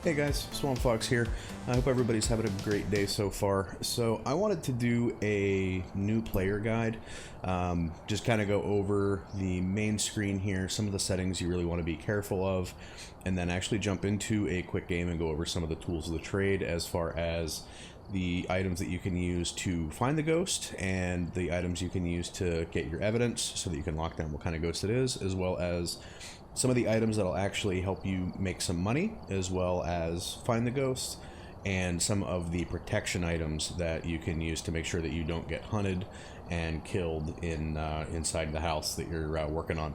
Hey guys, Swamp Fox here. I hope everybody's having a great day so far. So I wanted to do a new player guide, just kind of go over the main screen here, some of the settings you really want to be careful of, and then actually jump into a quick game and go over some of the tools of the trade as far as the items that you can use to find the ghost and the items you can use to get your evidence so that you can lock down what kind of ghost it is, as well as some of the items that'll actually help you make some money, as well as find the ghost, and some of the protection items that you can use to make sure that you don't get hunted and killed inside the house that you're working on.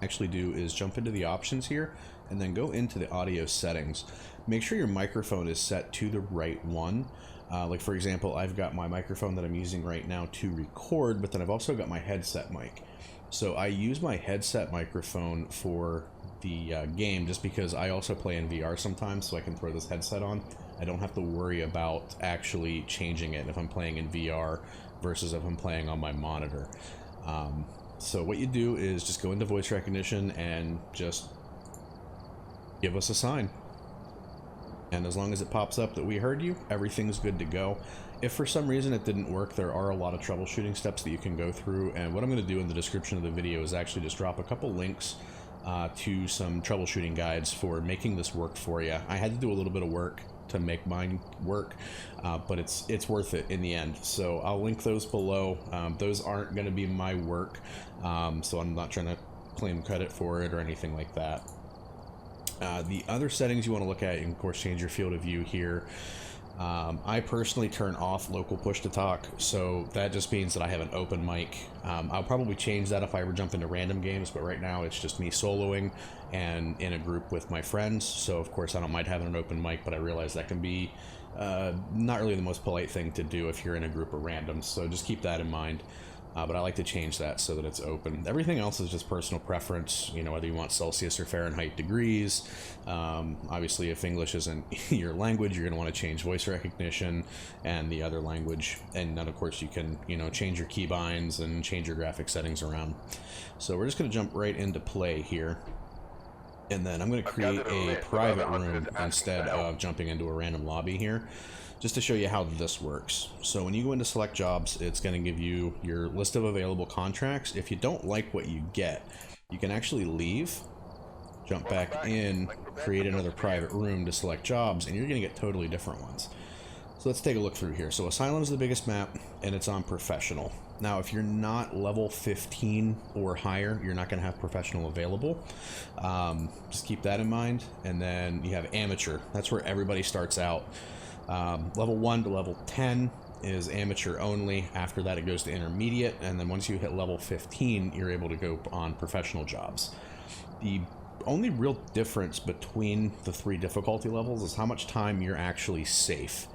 Actually do is jump into the options here and then go into the audio settings. Make sure your microphone is set to the right one. Like for example, I've got my microphone that I'm using right now to record, but then I've also got my headset mic. So I use my headset microphone for the game just because I also play in VR sometimes, so I can throw this headset on. I don't have to worry about actually changing it if I'm playing in VR versus if I'm playing on my monitor. So what you do is just go into voice recognition and just give us a sign. And as long as it pops up that we heard you, everything's good to go. If for some reason it didn't work, there are a lot of troubleshooting steps that you can go through, and what I'm going to do in the description of the video is actually just drop a couple links to some troubleshooting guides for making this work for you. I had to do a little bit of work to make mine work, but it's worth it in the end. So I'll link those below. Those aren't going to be my work, so I'm not trying to claim credit for it or anything like that. The other settings you want to look at, you can of course change your field of view here. I personally turn off local push to talk, so that just means that I have an open mic. I'll probably change that if I ever jump into random games, but right now it's just me soloing and in a group with my friends, so of course I don't mind having an open mic, but I realize that can be not really the most polite thing to do if you're in a group of randoms, so just keep that in mind. But I like to change that so that it's open. Everything else is just personal preference, you know, whether you want Celsius or Fahrenheit degrees. Obviously, if English isn't your language, you're going to want to change voice recognition and the other language. And then, of course, you can, you know, change your keybinds and change your graphic settings around. So we're just going to jump right into play here. And then I'm going to create a private room instead of jumping into a random lobby here, just to show you how this works. So when you go into select jobs, it's going to give you your list of available contracts. If you don't like what you get, you can actually leave, jump back in, create another private room to select jobs, and you're going to get totally different ones. So let's take a look through here. So Asylum is the biggest map, and it's on Professional. Now, if you're not level 15 or higher, you're not going to have Professional available. Just keep that in mind. And then you have Amateur. That's where everybody starts out. Level 1 to level 10 is Amateur only. After that, it goes to Intermediate. And then once you hit level 15, you're able to go on Professional jobs. The only real difference between the three difficulty levels is how much time you're actually safe.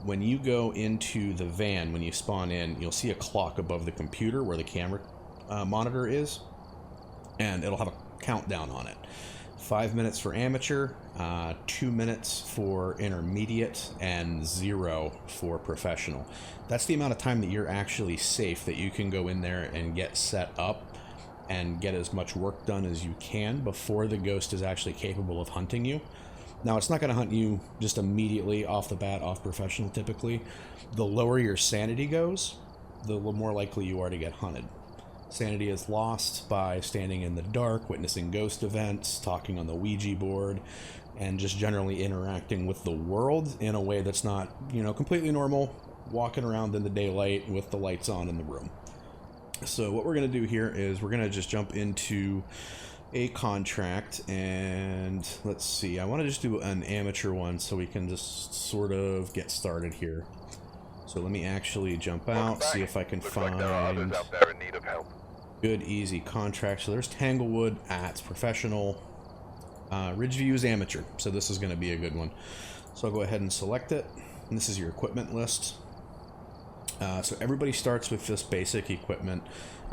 When you go into the van, when you spawn in, you'll see a clock above the computer where the camera monitor is, and it'll have a countdown on it. 5 minutes for Amateur, 2 minutes for Intermediate, and 0 for Professional. That's the amount of time that you're actually safe, that you can go in there and get set up and get as much work done as you can before the ghost is actually capable of hunting you. Now, it's not going to hunt you just immediately off the bat, off Professional typically. The lower your sanity goes, the more likely you are to get hunted. Sanity is lost by standing in the dark, witnessing ghost events, talking on the Ouija board, and just generally interacting with the world in a way that's not, you know, completely normal, walking around in the daylight with the lights on in the room. So what we're going to do here is we're going to just jump into a contract, and let's see, I want to just do an amateur one so we can just sort of get started here. So let me actually jump out, see if I can find good, easy contract. So there's Tanglewood, it's Professional. Ridgeview is Amateur, so this is going to be a good one. So I'll go ahead and select it, and this is your equipment list. So everybody starts with this basic equipment.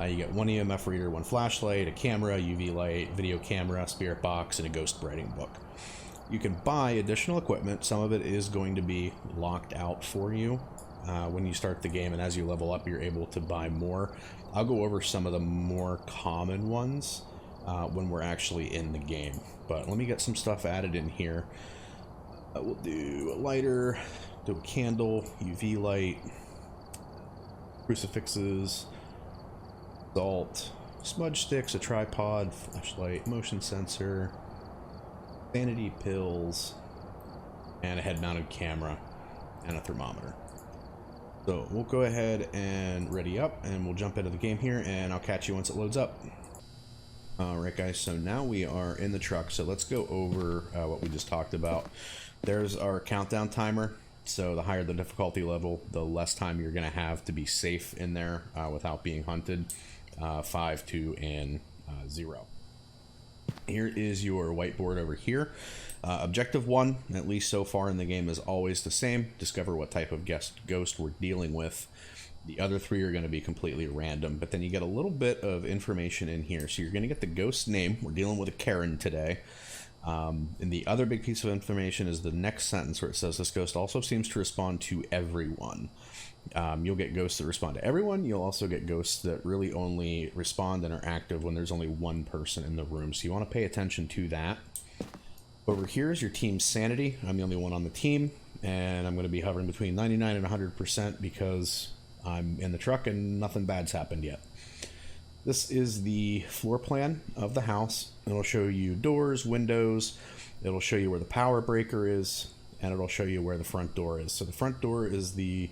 You get one EMF reader, one flashlight, a camera, UV light, video camera, spirit box, and a ghost writing book. You can buy additional equipment. Some of it is going to be locked out for you when you start the game, and as you level up, you're able to buy more. I'll go over some of the more common ones when we're actually in the game. But let me get some stuff added in here. We'll do a lighter, do a candle, UV light, crucifixes, salt, smudge sticks, a tripod, flashlight, motion sensor, sanity pills, and a head-mounted camera, and a thermometer. So we'll go ahead and ready up, and we'll jump into the game here, and I'll catch you once it loads up. Alright guys, so now we are in the truck, so let's go over what we just talked about. There's our countdown timer. So the higher the difficulty level, the less time you're going to have to be safe in there without being hunted. 5, 2, and 0. Here is your whiteboard over here. Objective 1, at least so far in the game, is always the same. Discover what type of ghost we're dealing with. The other 3 are going to be completely random, but then you get a little bit of information in here. So you're going to get the ghost name. We're dealing with a Karen today. And the other big piece of information is the next sentence where it says this ghost also seems to respond to everyone. You'll get ghosts that respond to everyone. You'll also get ghosts that really only respond and are active when there's only one person in the room. So you want to pay attention to that. Over here is your team's sanity. I'm the only one on the team, and I'm going to be hovering between 99 and 100% because I'm in the truck and nothing bad's happened yet. This is the floor plan of the house. It'll show you doors, windows, it'll show you where the power breaker is, and it'll show you where the front door is. So the front door is the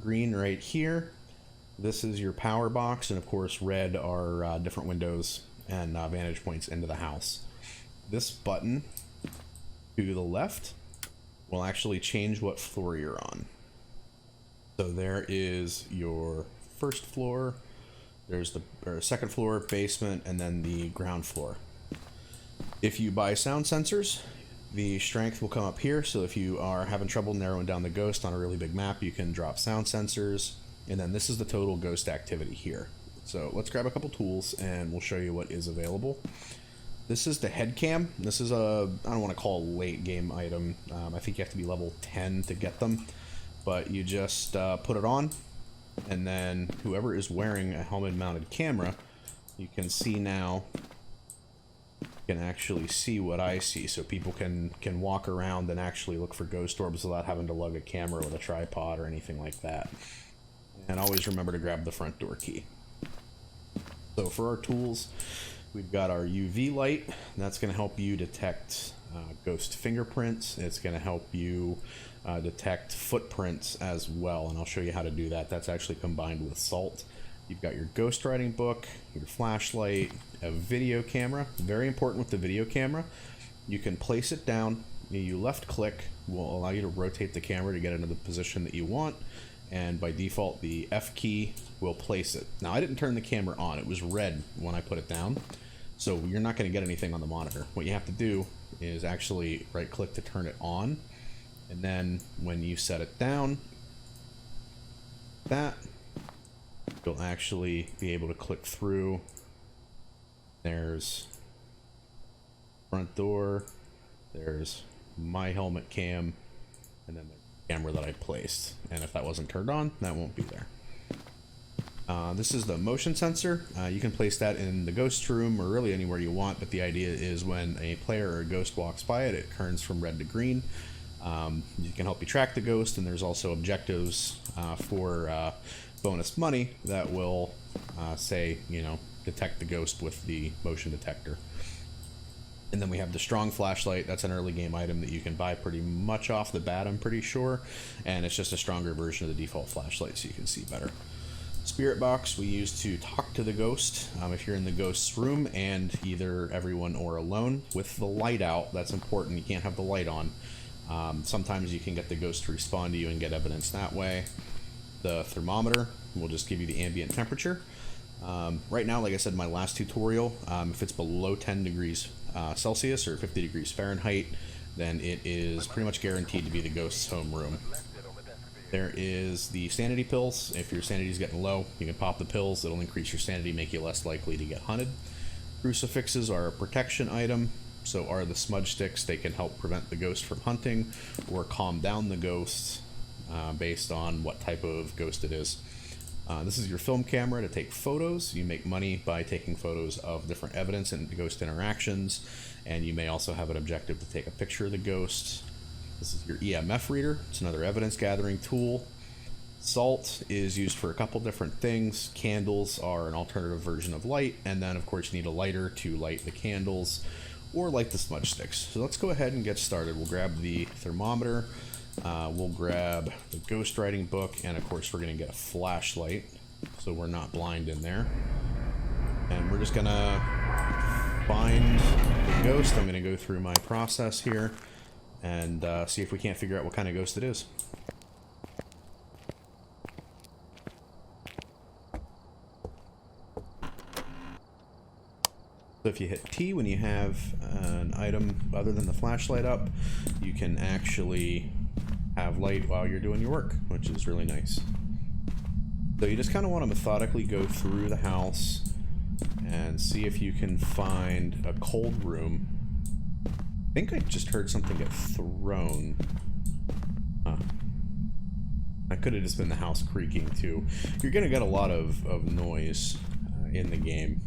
green right here. This is your power box, and of course red are different windows and vantage points into the house. This button to the left will actually change what floor you're on. So there is your first floor, there's the second floor, basement, and then the ground floor. If you buy sound sensors, the strength will come up here. So if you are having trouble narrowing down the ghost on a really big map, you can drop sound sensors. And then this is the total ghost activity here. So let's grab a couple tools and we'll show you what is available. This is the head cam. This is a, I don't want to call a late game item. I think you have to be level 10 to get them. But you just put it on, and then whoever is wearing a helmet-mounted camera, you can see now, can actually see what I see. So people can walk around and actually look for ghost orbs without having to lug a camera with a tripod or anything like that. And always remember to grab the front door key. So for our tools, we've got our UV light. That's going to help you detect ghost fingerprints. It's going to help you detect footprints as well, and I'll show you how to do that. That's actually combined with salt. You've got your ghost writing book, your flashlight, a video camera. Very important with the video camera. You can place it down. You left click will allow you to rotate the camera to get into the position that you want, and by default the F key will place it. Now I didn't turn the camera on. It was red when I put it down, so you're not going to get anything on the monitor. What you have to do is actually right click to turn it on, and then when you set it down, you'll actually be able to click through. There's front door, there's my helmet cam, and then the camera that I placed. And if that wasn't turned on, that won't be there. This is the motion sensor. You can place that in the ghost room or really anywhere you want, but the idea is when a player or a ghost walks by it, it turns from red to green. You can help you track the ghost, and there's also objectives for bonus money that will say, you know, detect the ghost with the motion detector. And then we have the strong flashlight. That's an early game item that you can buy pretty much off the bat, I'm pretty sure, and it's just a stronger version of the default flashlight so you can see better. Spirit box we use to talk to the ghost if you're in the ghost's room, and either everyone or alone with the light out. That's important. You can't have the light on. Sometimes you can get the ghost to respond to you and get evidence that way. The thermometer will just give you the ambient temperature. Right now, like I said in my last tutorial, if it's below 10 degrees Celsius or 50 degrees Fahrenheit, then it is pretty much guaranteed to be the ghost's home room. There is the sanity pills. If your sanity is getting low, you can pop the pills. It'll increase your sanity, make you less likely to get hunted. Crucifixes are a protection item. So are the smudge sticks. They can help prevent the ghost from hunting or calm down the ghosts based on what type of ghost it is. This is your film camera to take photos. You make money by taking photos of different evidence and ghost interactions, and you may also have an objective to take a picture of the ghost. This is your EMF reader. It's another evidence gathering tool. Salt is used for a couple different things. Candles are an alternative version of light, and then of course you need a lighter to light the candles or light the smudge sticks. So let's go ahead and get started. We'll grab the thermometer, we'll grab the ghost writing book, and of course we're going to get a flashlight so we're not blind in there. And we're just going to find the ghost. I'm going to go through my process here and see if we can't figure out what kind of ghost it is. So if you hit T when you have an item other than the flashlight up, you can actually have light while you're doing your work, which is really nice. So you just kind of want to methodically go through the house and see if you can find a cold room. I think I just heard something get thrown. That could have just been the house creaking too. You're going to get a lot of noise in the game.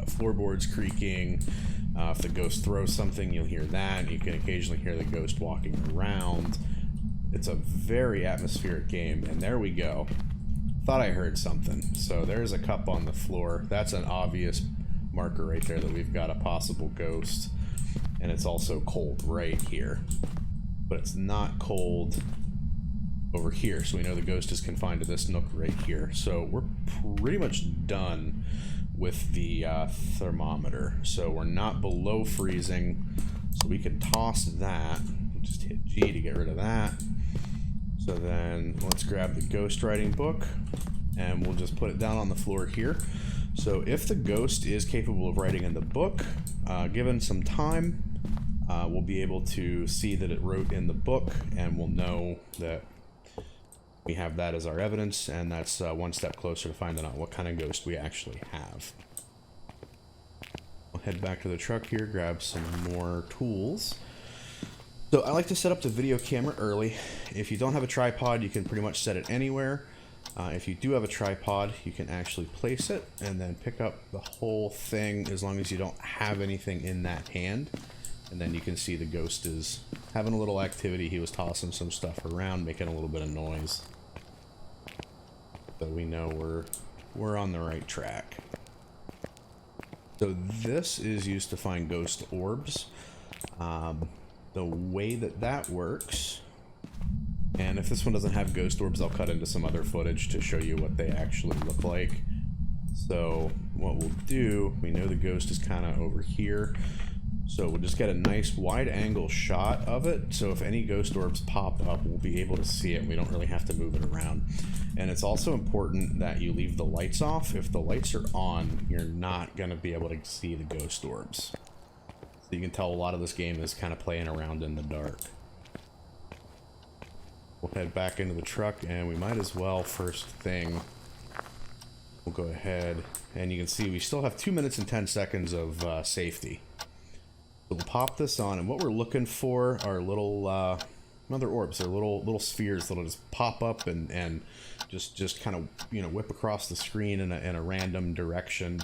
Floorboards creaking. If the ghost throws something, you'll hear that. You can occasionally hear the ghost walking around. It's a very atmospheric game, and there we go. Thought I heard something. So there's a cup on the floor. That's an obvious marker right there that we've got a possible ghost. And it's also cold right here. But it's not cold over here, so we know the ghost is confined to this nook right here. So we're pretty much done with the thermometer. So we're not below freezing, so we can toss that. We'll just hit G to get rid of that. So then let's grab the ghost writing book and we'll just put it down on the floor here. So if the ghost is capable of writing in the book, given some time, we'll be able to see that it wrote in the book, and we'll know that we have that as our evidence, and that's one step closer to finding out what kind of ghost we actually have. I'll head back to the truck here, grab some more tools. So I like to set up the video camera early. If you don't have a tripod, you can pretty much set it anywhere. If you do have a tripod, you can actually place it and then pick up the whole thing as long as you don't have anything in that hand. And then you can see the ghost is having a little activity. He was tossing some stuff around, making a little bit of noise. So we know we're on the right track. So this is used to find ghost orbs. The way that works, and if this one doesn't have ghost orbs, I'll cut into some other footage to show you what they actually look like. So what we'll do, we know the ghost is kind of over here. So we'll just get a nice wide angle shot of it, so if any ghost orbs pop up, we'll be able to see it. We don't really have to move it around. And it's also important that you leave the lights off. If the lights are on, you're not going to be able to see the ghost orbs. So you can tell a lot of this game is kind of playing around in the dark. We'll head back into the truck, and we might as well, first thing, we'll go ahead, and you can see we still have 2 minutes and 10 seconds of safety. We'll pop this on, and what we're looking for are little other orbs. They're little spheres that'll just pop up and just kind of whip across the screen in a random direction,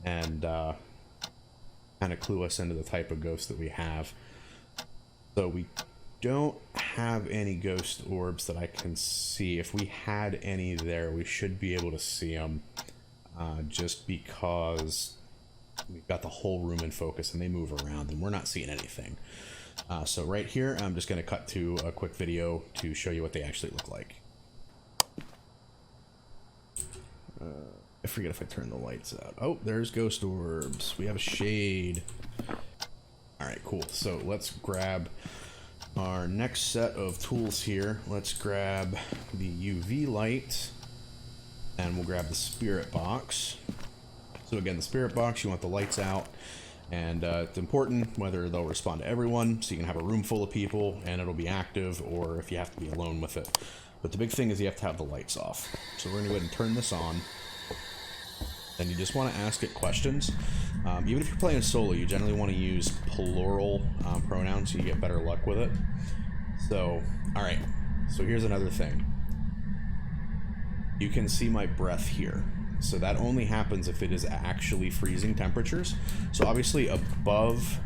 and kind of clue us into the type of ghost that we have. So we don't have any ghost orbs that I can see. If we had any there, we should be able to see them, just because we've got the whole room in focus and they move around and we're not seeing anything. So right here, I'm just going to cut to a quick video to show you what they actually look like. I forget if I turn the lights out. Oh, there's ghost orbs. We have a shade. Alright, cool. So let's grab our next set of tools here. Let's grab the UV light, and we'll grab the spirit box. So again, the spirit box, you want the lights out, and it's important whether they'll respond to everyone, so you can have a room full of people and it'll be active, or if you have to be alone with it. But the big thing is you have to have the lights off. So we're going to go ahead and turn this on. Then you just want to ask it questions. Even if you're playing solo, you generally want to use plural pronouns so you get better luck with it. So, alright, so here's another thing. you can see my breath here. So that only happens if it is actually freezing temperatures. So obviously above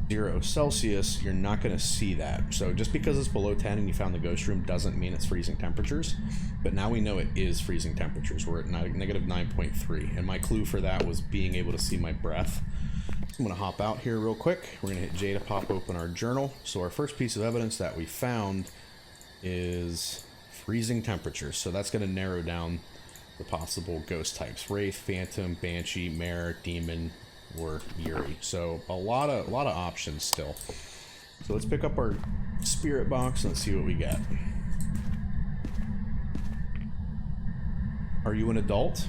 0 Celsius, you're not going to see that. So just because it's below 10 and you found the ghost room doesn't mean it's freezing temperatures. But now we know it is freezing temperatures. We're at negative 9.3. And my clue for that was being able to see my breath. I'm going to hop out here real quick. We're going to hit J to pop open our journal. So our first piece of evidence that we found is freezing temperatures. So that's going to narrow down the possible ghost types: Wraith, Phantom, Banshee, Mare, Demon, or Yuri. So a lot of options still. So let's pick up our spirit box and see what we get. Are you an adult?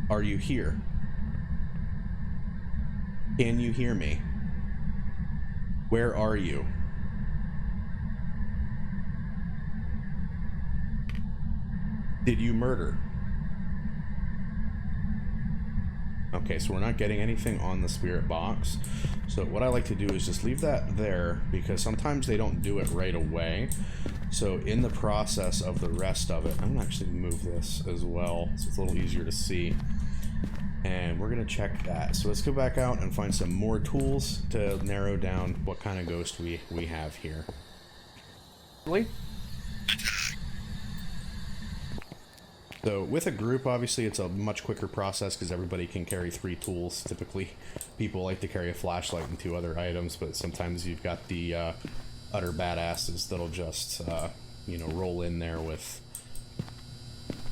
Are you here? Can you hear me? Where are you? Did you murder? Okay, so we're not getting anything on the spirit box. So what I like to do is just leave that there, because sometimes they don't do it right away. So in the process of the rest of it, I'm gonna actually move this as well so it's a little easier to see. And we're gonna check that. So let's go back out and find some more tools to narrow down what kind of ghost we have here. Really? So with a group, obviously it's a much quicker process because everybody can carry 3 tools. Typically people like to carry a flashlight and 2 other items, but sometimes you've got the utter badasses that'll just you know, roll in there with,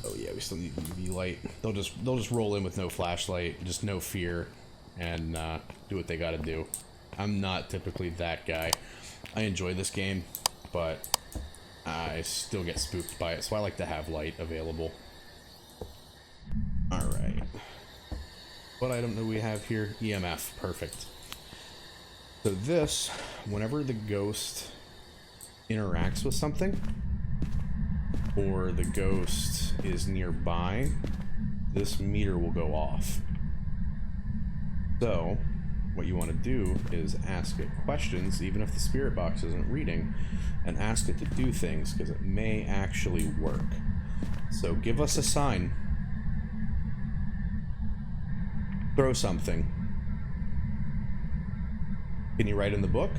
oh yeah, we still need UV light. They'll just roll in with no flashlight, just no fear, and do what they gotta do. I'm not typically that guy. I enjoy this game, but I still get spooked by it, so I like to have light available. Alright. What item do we have here? EMF. Perfect. So this, whenever the ghost interacts with something, or the ghost is nearby, this meter will go off. So, what you want to do is ask it questions, even if the spirit box isn't reading, and ask it to do things, because it may actually work. So give us a sign. Throw something. Can you write in the book?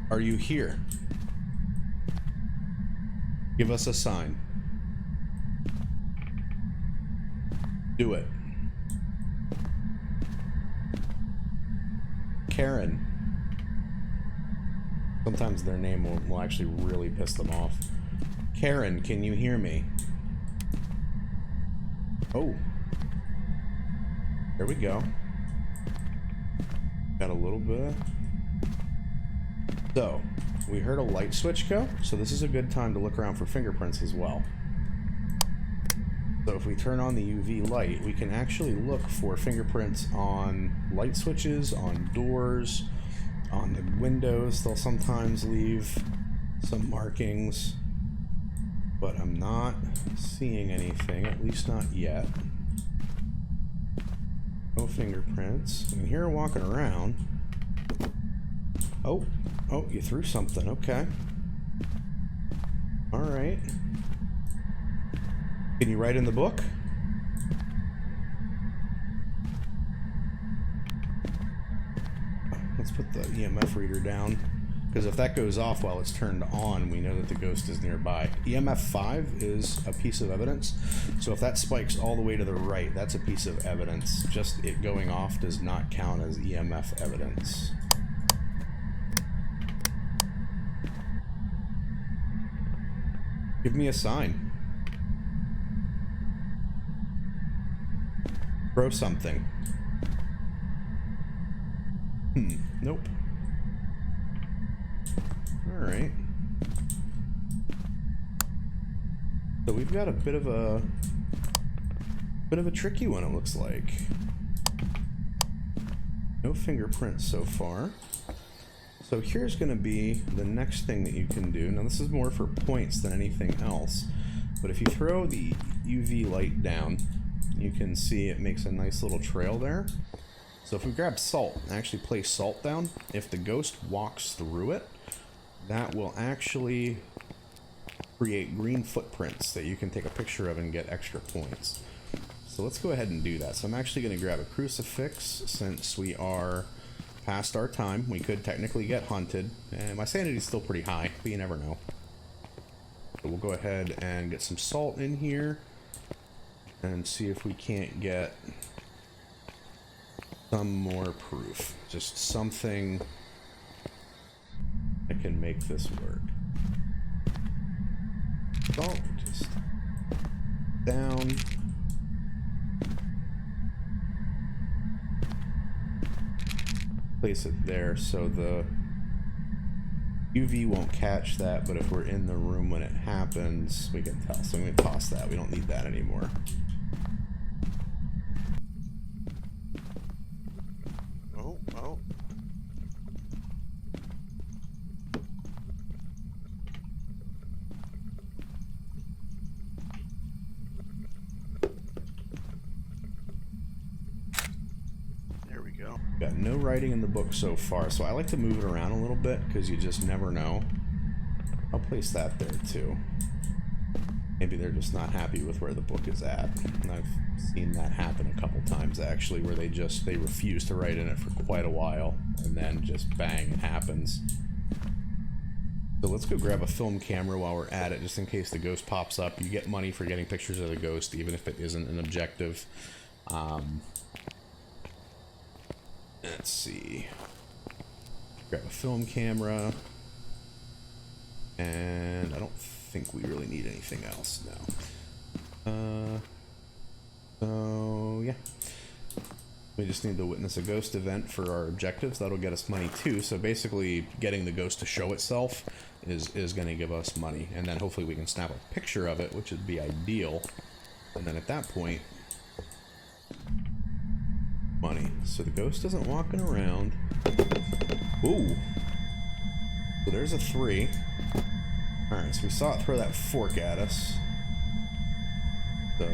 Are you here? Give us a sign. Do it. Karen. Sometimes their name will actually really piss them off. Karen, can you hear me? Oh. There we go. Got a little bit. So, we heard a light switch go, so this is a good time to look around for fingerprints as well. So if we turn on the UV light, we can actually look for fingerprints on light switches, on doors, on the windows. They'll sometimes leave some markings, but I'm not seeing anything, at least not yet. No fingerprints. And here walking around. Oh, you threw something. Okay. All right. Can you write in the book? Let's put the EMF reader down, because if that goes off while it's turned on, we know that the ghost is nearby. EMF 5 is a piece of evidence, so if that spikes all the way to the right, that's a piece of evidence. Just it going off does not count as EMF evidence. Give me a sign. Throw something. Nope. Alright. So we've got a bit of a tricky one, it looks like. No fingerprints so far. So here's going to be the next thing that you can do. Now this is more for points than anything else, but if you throw the UV light down, you can see it makes a nice little trail there. So if we grab salt and actually place salt down, if the ghost walks through it, that will actually create green footprints that you can take a picture of and get extra points. So let's go ahead and do that. So I'm actually going to grab a crucifix since we are past our time. We could technically get hunted, and my sanity is still pretty high, but you never know. So we'll go ahead and get some salt in here and see if we can't get some more proof. Just something that can make this work. Salt, just down. Place it there so the UV won't catch that, but if we're in the room when it happens, we can tell. So I'm going to toss that. We don't need that anymore. Oh. There we go. Got no writing in the book so far, so I like to move it around a little bit because you just never know. I'll place that there too. Maybe they're just not happy with where the book is at. And I've seen that happen a couple times actually, where they refuse to write in it for quite a while, and then just bang, it happens. So let's go grab a film camera while we're at it, just in case the ghost pops up. You get money for getting pictures of the ghost, even if it isn't an objective. Let's see. Grab a film camera. And I don't think we really need anything else now. So yeah. We just need to witness a ghost event for our objectives. That'll get us money too. So basically getting the ghost to show itself is going to give us money. And then hopefully we can snap a picture of it, which would be ideal. And then at that point, money. So the ghost isn't walking around. Ooh. So there's a 3. Alright, so we saw it throw that fork at us. So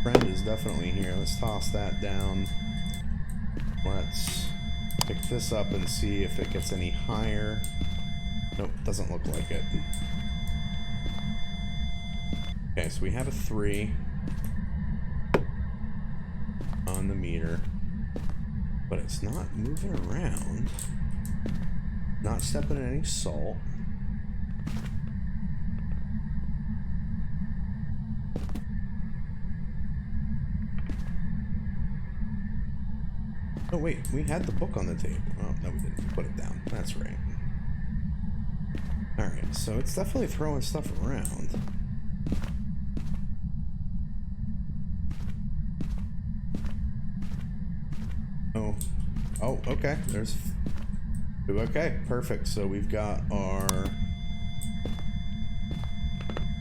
friend is definitely here. Let's toss that down. Let's pick this up and see if it gets any higher. Nope, doesn't look like it. Okay, so we have a 3 on the meter, but it's not moving around. Not stepping in any salt. Oh wait, we had the book on the table. Oh, no we didn't. Put it down. That's right. Alright, so it's definitely throwing stuff around. Oh, okay. Okay, perfect. So we've got our...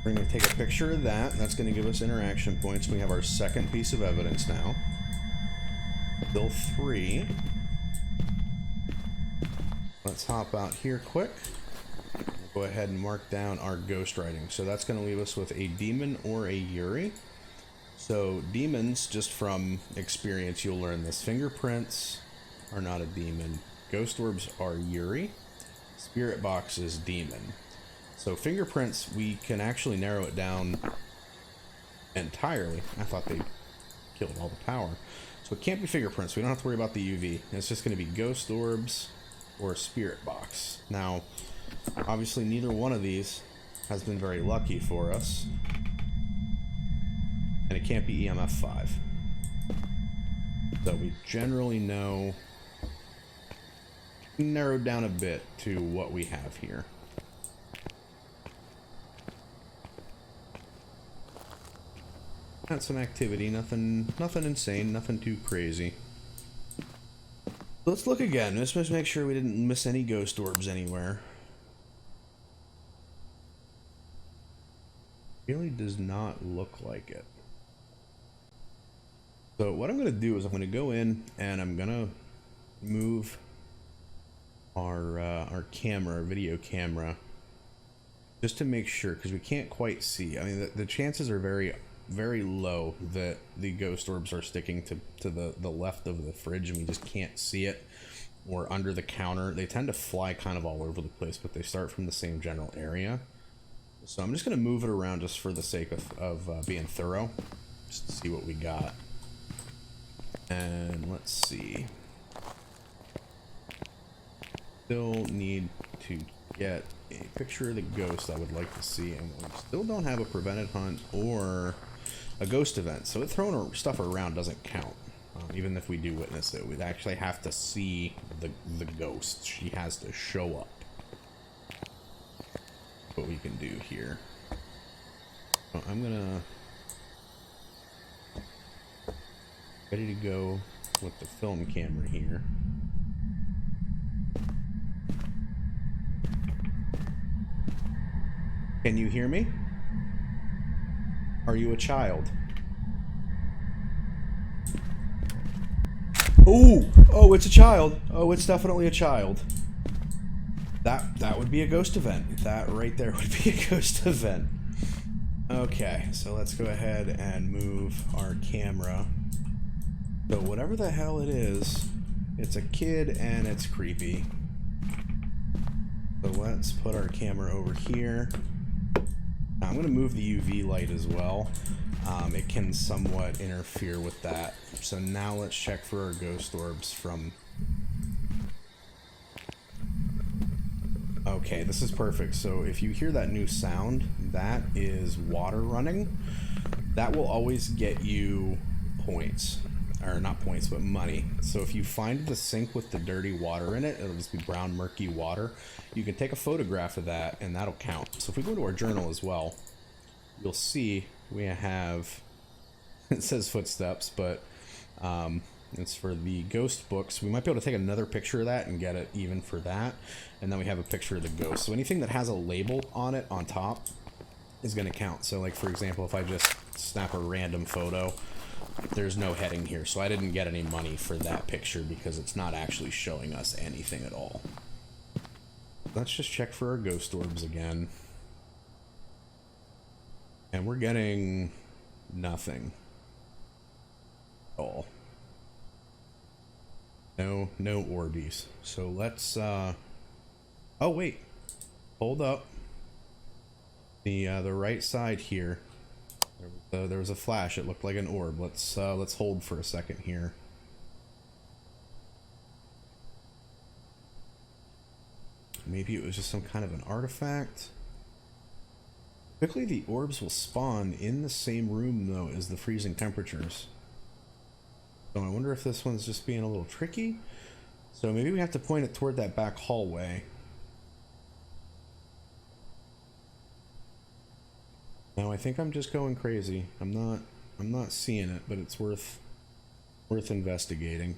We're going to take a picture of that. That's going to give us interaction points. We have our second piece of evidence now. Still 3. Let's hop out here quick. We'll go ahead and mark down our ghost writing. So that's going to leave us with a demon or a Yuri. So demons, just from experience, you'll learn this. Fingerprints are not a demon. Ghost orbs are Yuri. Spirit box is demon. So fingerprints, we can actually narrow it down entirely. I thought they killed all the power. So it can't be fingerprints. We don't have to worry about the UV. It's just going to be ghost orbs or spirit box. Now, obviously neither one of these has been very lucky for us. And it can't be EMF 5. So we generally know... narrowed down a bit to what we have here. Had some activity, nothing insane, nothing too crazy. Let's look again. Let's just make sure we didn't miss any ghost orbs anywhere. Really does not look like it. So what I'm going to do is I'm going to go in and I'm going to move our camera, our video camera, just to make sure, because we can't quite see. I mean, the chances are very very low that the ghost orbs are sticking to the left of the fridge and we just can't see it, or under the counter. They tend to fly kind of all over the place, but they start from the same general area. So I'm just going to move it around just for the sake of being thorough, just to see what we got. And let's see. Still need to get a picture of the ghost I would like to see, and we still don't have a prevented hunt or a ghost event, so it throwing stuff around doesn't count. Even if we do witness it, we'd actually have to see the ghost. She has to show up. What we can do here. So I'm gonna ready to go with the film camera here. Can you hear me? Are you a child? Oh, it's a child. Oh, it's definitely a child. That would be a ghost event. That right there would be a ghost event. Okay, so let's go ahead and move our camera. So whatever the hell it is, it's a kid and it's creepy. So let's put our camera over here. Now I'm going to move the UV light as well. It can somewhat interfere with that. So now let's check for our ghost orbs from... Okay, this is perfect. So if you hear that new sound, that is water running. That will always get you points. Or not points, but money. So if you find the sink with the dirty water in it, it'll just be brown, murky water. You can take a photograph of that, and that'll count. So if we go to our journal as well, you'll see we have... It says footsteps, but it's for the ghost books. We might be able to take another picture of that and get it even for that. And then we have a picture of the ghost. So anything that has a label on it on top is going to count. So like, for example, if I just snap a random photo, there's no heading here. So I didn't get any money for that picture because it's not actually showing us anything at all. Let's just check for our ghost orbs again. And we're getting nothing. All. No orbies. So let's oh wait. Hold up. The right side here. There was a flash. It looked like an orb. Let's hold for a second here. Maybe it was just some kind of an artifact. Typically the orbs will spawn in the same room though as the freezing temperatures. So I wonder if this one's just being a little tricky. So maybe we have to point it toward that back hallway. No, I think I'm just going crazy. I'm not seeing it, but it's worth investigating.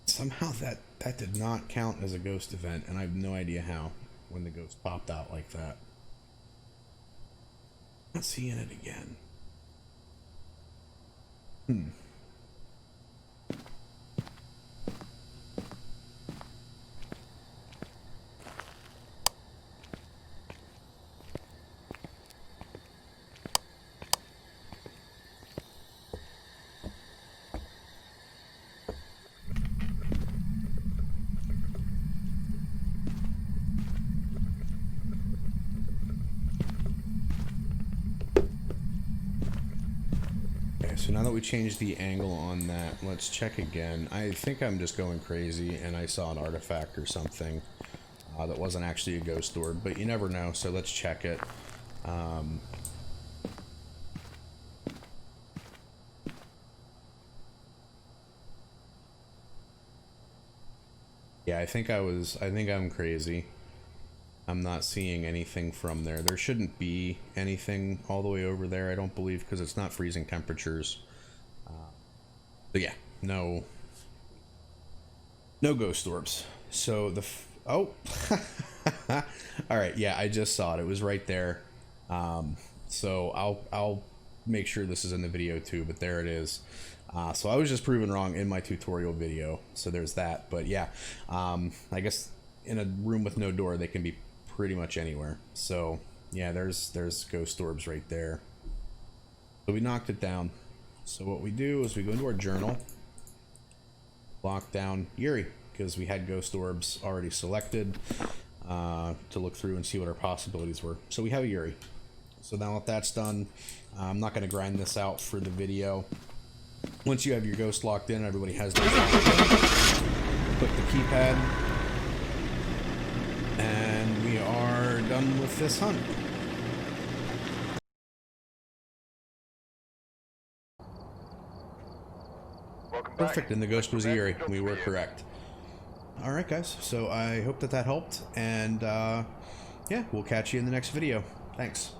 Somehow that did not count as a ghost event, and I have no idea how when the ghost popped out like that. Not seeing it again. So now that we changed the angle on that, let's check again. I think I'm just going crazy and I saw an artifact or something that wasn't actually a ghost orb, but you never know, so let's check it. Yeah, I think I'm crazy. I'm not seeing anything from there. There shouldn't be anything all the way over there, I don't believe, because it's not freezing temperatures. But yeah, no ghost orbs. So the oh, all right, yeah, I just saw it. It was right there. So I'll make sure this is in the video too. But there it is. So I was just proven wrong in my tutorial video. So there's that. But yeah, I guess in a room with no door, they can be pretty much anywhere. So yeah, there's ghost orbs right there. So we knocked it down. So what we do is we go into our journal, lock down Yuri, because we had ghost orbs already selected to look through and see what our possibilities were. So we have Yuri. So now that that's done, I'm not going to grind this out for the video. Once you have your ghost locked in, everybody has those click the keypad, and we are done with this hunt. Perfect, and the ghost was Yuri. We were correct. Alright guys, so I hope that helped, and yeah, we'll catch you in the next video. Thanks.